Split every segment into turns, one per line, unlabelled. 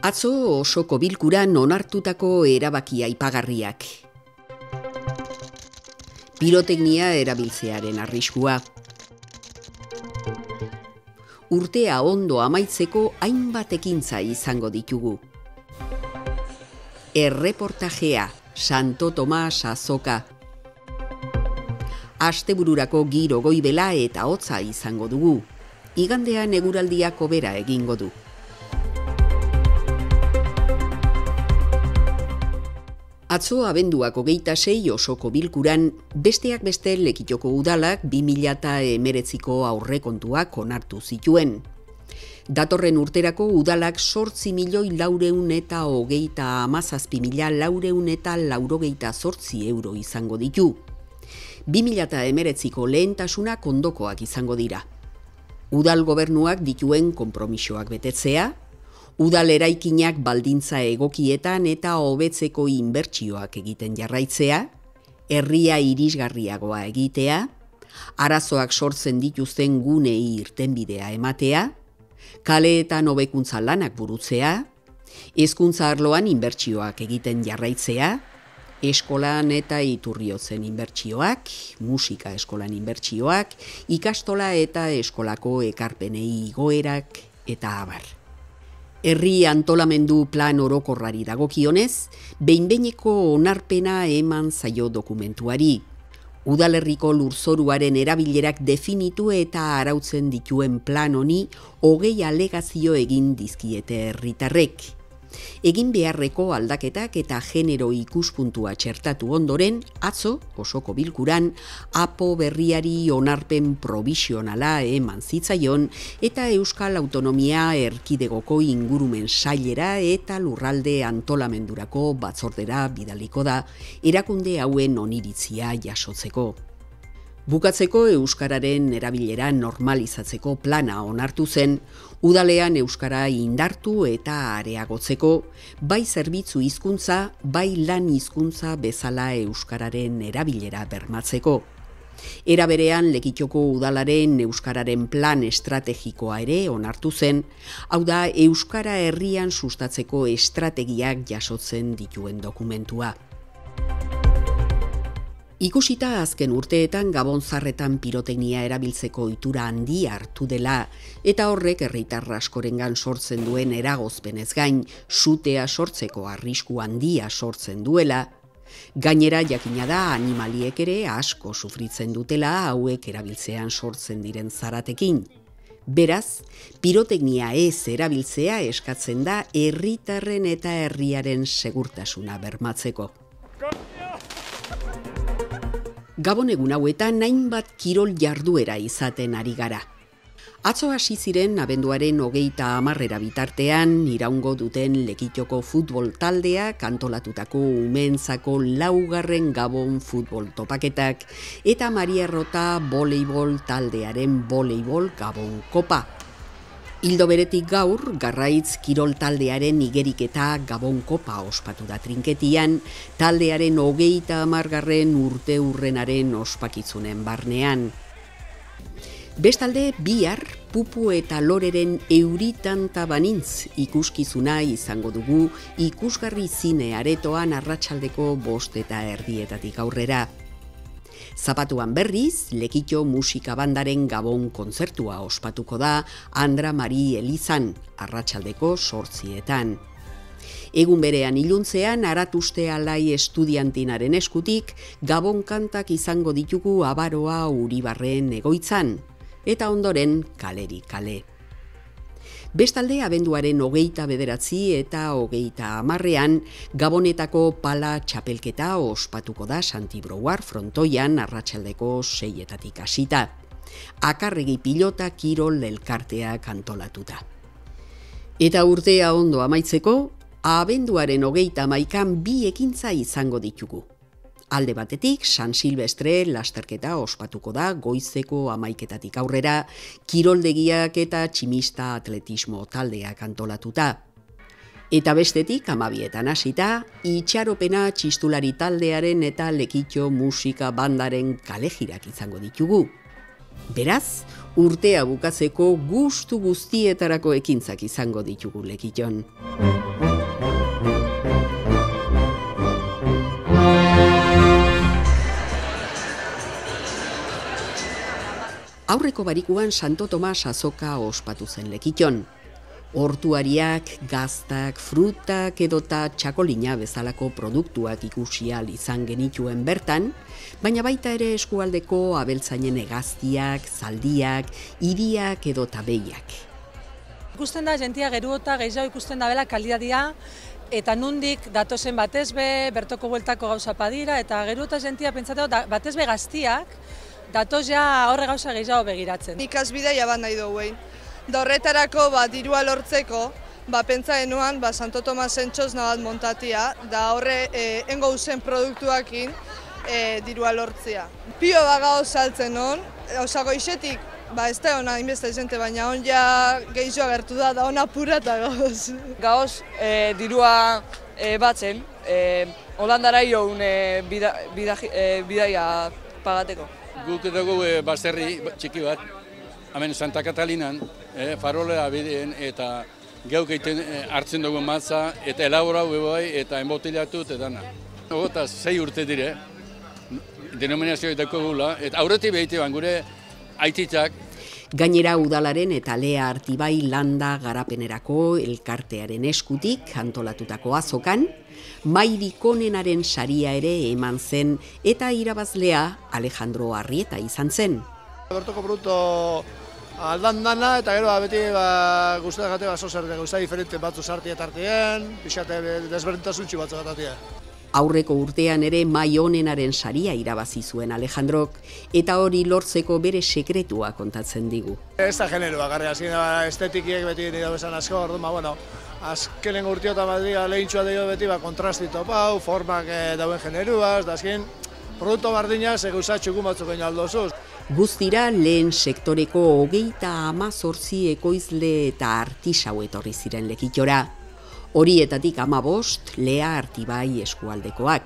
Atzo osoko bilkuran onartutako erabaki aipagarriak. Piroteknia erabiltzearen arriskua. Urtea ondo amaitzeko hainbat ekintza izango ditugu. Erreportajea, Santo Tomas Azoka. Astebururako giro goibela eta hotza izango dugu. Igandean eguraldiak hobera egingo du. Atzo abenduak 26 osoko bilkuran, besteak beste Lekitoko udalak 2019ko aurrekontuak onartu zituen. Datorren urterako udalak 8.437.488 euro izango ditu. 2019ko lehentasunak ondokoak izango dira. Udal gobernuak dituen konpromisoak betetzea, udal eraikinak baldintza egokietan eta hobetzeko inbertsioak egiten jarraitzea, herria irisgarriagoa egitea, arazoak sortzen dituzten gunei irtenbidea ematea, kaleetan hobekuntza lanak burutzea, hezkuntza arloan inbertsioak egiten jarraitzea, eskolan eta iturriotzen inbertsioak, musika eskolan inbertsioak, ikastola eta eskolako ekarpenei igoerak eta abar. Herri antolamendu plan orokorrari dagokionez, behin-behineko onarpena eman zaio dokumentuari. Udalerriko lurzoruaren erabilerak definitu eta arautzen dituen plan honi 20 alegazio egin dizkiete herritarrek. Egin beharreko aldaketak eta genero ikuspuntua txertatu ondoren, atzo, osoko bilkuran, APO berriari onarpen provisionala eman zitzaion eta Euskal Autonomia Erkidegoko ingurumen sailera eta lurralde antolamendurako batzordera bidaliko da, erakunde hauen oniritzia jasotzeko. Bukatzeko euskararen erabilera normalizatzeko plana onartu zen, udalean euskara indartu eta areagotzeko, bai zerbitzu hizkuntza, bai lan hizkuntza bezala euskararen erabilera bermatzeko. Era berean Lekitoko udalaren euskararen plan estrategikoa ere onartu zen, hau da euskara herrian sustatzeko estrategiak jasotzen dituen dokumentua. Ikusita azken urteetan gabonzarretan piroteknia erabiltzeko ohitura handia hartu dela eta horrek herritar askorengan sortzen duen eragozpenez gain sutea sortzeko arrisku handia sortzen duela, gainera jakina da animaliek ere asko sufritzen dutela hauek erabiltzean sortzen diren zaratekin. Beraz, piroteknia ez erabiltzea eskatzen da herritarren eta herriaren segurtasuna bermatzeko. Gabon egun hauetan hainbat kirol jarduera izaten ari gara. Atzo hasi ziren abenduaren 30 bitartean iraungo duten Lekitoko futbol taldeak antolatutako umeentzako 4. Gabon futbol topaketak eta Maria Errota voleibol taldearen voleibol Gabon kopa. Ildo beretik gaur, Garraitz kirol taldearen igeriketa Gabon kopa ospatu da trinketian, taldearen 30. urte hurrenaren ospakitzunen barnean. Bestalde, bihar, Pupu eta Loreren Euritanta banintz ikuskizuna izango dugu ikusgarri zine aretoan arratsaldeko 5:30 aurrera. Zapatuan berriz, Lekitxo musika bandaren Gabon kontzertua ospatuko da Andra Mari elizan, arratsaldeko 8:00. Egun berean iluntzean, Aratuste Alai estudiantinaren eskutik, Gabon kantak izango ditugu Abaroa Uribarren egoitzan, eta ondoren kaleri kale. Bestalde, abenduaren 29 eta 30 Gabonetako pala txapelketa ospatuko da Santibrouar frontoian arratsaldeko 6:00 hasita. Akarregi pilota kirol elkarteak antolatuta. Eta urtea ondo amaitzeko, abenduaren 31 bi ekintza izango ditugu. Alde batetik, San Silvestre lasterketa ospatuko da goizeko 11:00 aurrera, kiroldegiak eta tximista atletismo taldeak antolatuta. Eta bestetik, 12:00 hasita, itxaropena txistulari taldearen eta Lekitxo musika bandaren kalejirak izango ditugu. Beraz, urtea bukatzeko gustu guztietarako ekintzak izango ditugu Lekitxon. Aurreko barikuan Santo Tomas azoka ospatu zen lekiton. Hortuariak, gaztak, frutak edota txakolina bezalako produktuak ikusi ahal izan genituen bertan, baina baita ere eskualdeko abeltzainen hegaztiak, zaldiak, hiriak edota behiak.
Ikusten da, jentia geruota gehiago ikusten da bela kalidadia, eta nundik datozen batezbe, bertoko bueltako gauza padira, eta geruota jentia pentsateo batezbe gaztiak, datoz ja horre gauza gehiago begiratzen.
Nik azbideia bat nahi dugu. Da horretarako dirua lortzeko, pentsa genuan Santo Tomasen txosna bat montatia, da horre engo usen produktuakin dirua lortzia. Pio bagao saltzen hon, osago isetik, ez da hona inbeste jente, baina hon ja gehiago agertu da hona apurata gauz.
Gauz dirua batzen, Holandara joan bidaia pagateko.
Guk dugu baserri txiki bat, hemen Santa Katalinan, farolea bideen eta geuk egiten hartzen dugu matza eta elaborau bai eta enbotilatu eta dana. Ogota 6 urte dire, denominazioa dako gula, eta aurretik behite ban gure aititzak.
Gainera udalaren eta Lea Artibai landa garapenerako elkartearen eskutik antolatutako azokan, Mairik onenaren saria ere eman zen eta irabazlea Alejandro Arrieta izan zen.
Bertoko produktu aldan dana eta gero beti guztetak gate baso zerte, guztetak diferente batzu sartia tartien, pixate desberdintasutxi batzu gatatia.
Aurreko urtean ere Mai onenaren saria irabazi zuen Alejandrok eta hori lortzeko bere sekretua kontatzen digu.
Ez da generoa, garri, estetikiek beti nire bezan asko, orduan, azkenen urtiotan lehintxua dio beti kontrastito pau, formak dauen generuaz, da azken produktu bardina segauza txukun batzuk egin aldozuz.
Guztira lehen sektoreko 38 ekoizle eta artisau etorri ziren lekitora. Horietatik 15 Lea Artibai eskualdekoak.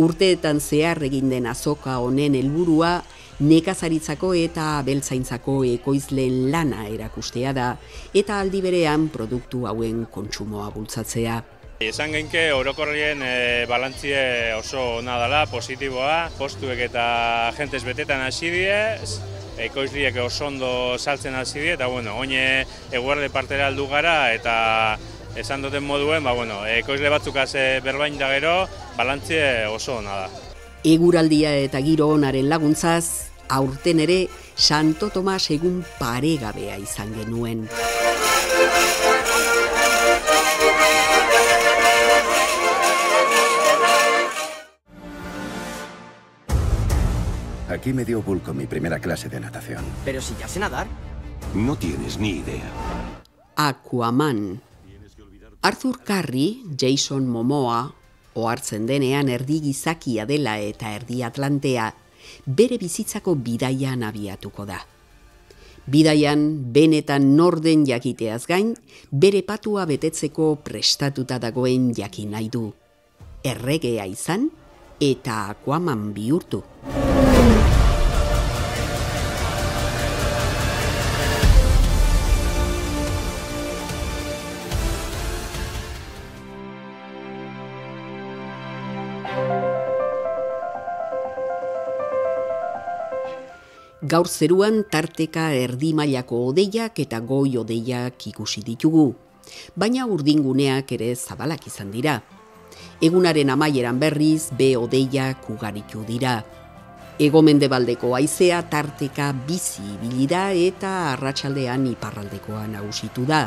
Urteetan zehar egin den azoka honen helburua nekazaritzako eta abeltzaintzako ekoizleen lana erakustea da eta aldi berean produktu hauen kontsumoa bultzatzea.
Esan genke orokorrien balantzie oso ona dela, positiboa, postuek eta jentez betetan hasi die, ekoizliek oso ondo saltzen hasi die, eta oine eguarde partera aldu gara eta esan duten moduen, ekoizle batzukaz berbain da gero, balantzie oso ona da.
Eguraldia eta giro onaren laguntzaz, aurten ere Santo Tomas egun paregabea izan genuen.
Aquí me dio Bulco mi primera clase de natación.
Pero si ya sé nadar.
No tienes ni idea.
Aquaman. Arthur Curry, Jason Momoa, ohartzen denean erdi gizakia dela eta erdi Atlantea, bere bizitzako bidaian abiatuko da. Bidaian benetan norden jakiteaz gain, bere patua betetzeko prestatuta dagoen jakin nahi du. Erregea izan eta Aquaman bihurtu. Gaur zeruan tarteka erdi mailako hodeiak eta goi hodeiak ikusi ditugu, baina urdinguneak ere zabalak izan dira. Egunaren amaieran berriz, be hodeiak ugaritu dira. Hego-mendebaldeko haizea tarteka bizi ibili da eta arratsaldean iparraldekoa nagusitu da.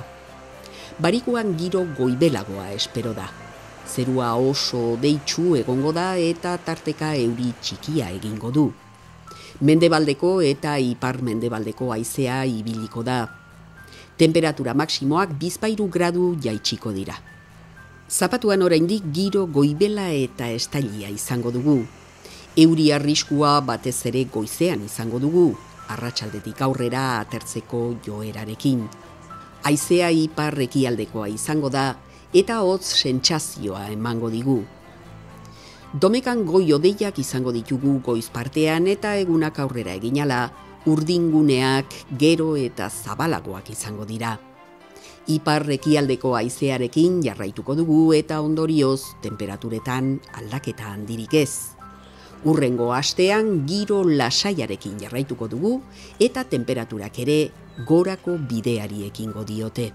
Barikuan giro goibelagoa espero da. Zerua oso hodeitsu egongo da eta tarteka euri txikia egingo du. Mendebaldeko eta ipar-mendebaldeko haizea ibiliko da. Temperatura maksimoak 2 gradu jaitsiko dira. Zapatuan oraindik giro goibela eta estailia izango dugu. Euri arriskua batez ere goizean izango dugu, arratsaldetik aurrera atertzeko joerarekin. Haizea ipar ekialdekoa izango da eta hotz sentsazioa emango digu. Domekan goi hodeiak izango ditugu goiz partean eta egunak aurrera eginala, urdinguneak gero eta zabalagoak izango dira. Ipar ekialdeko haizearekin jarraituko dugu eta ondorioz temperaturetan aldaketa handirik ez. Urrengo astean giro lasaiarekin jarraituko dugu eta temperaturak ere gorako bideari ekingo diote.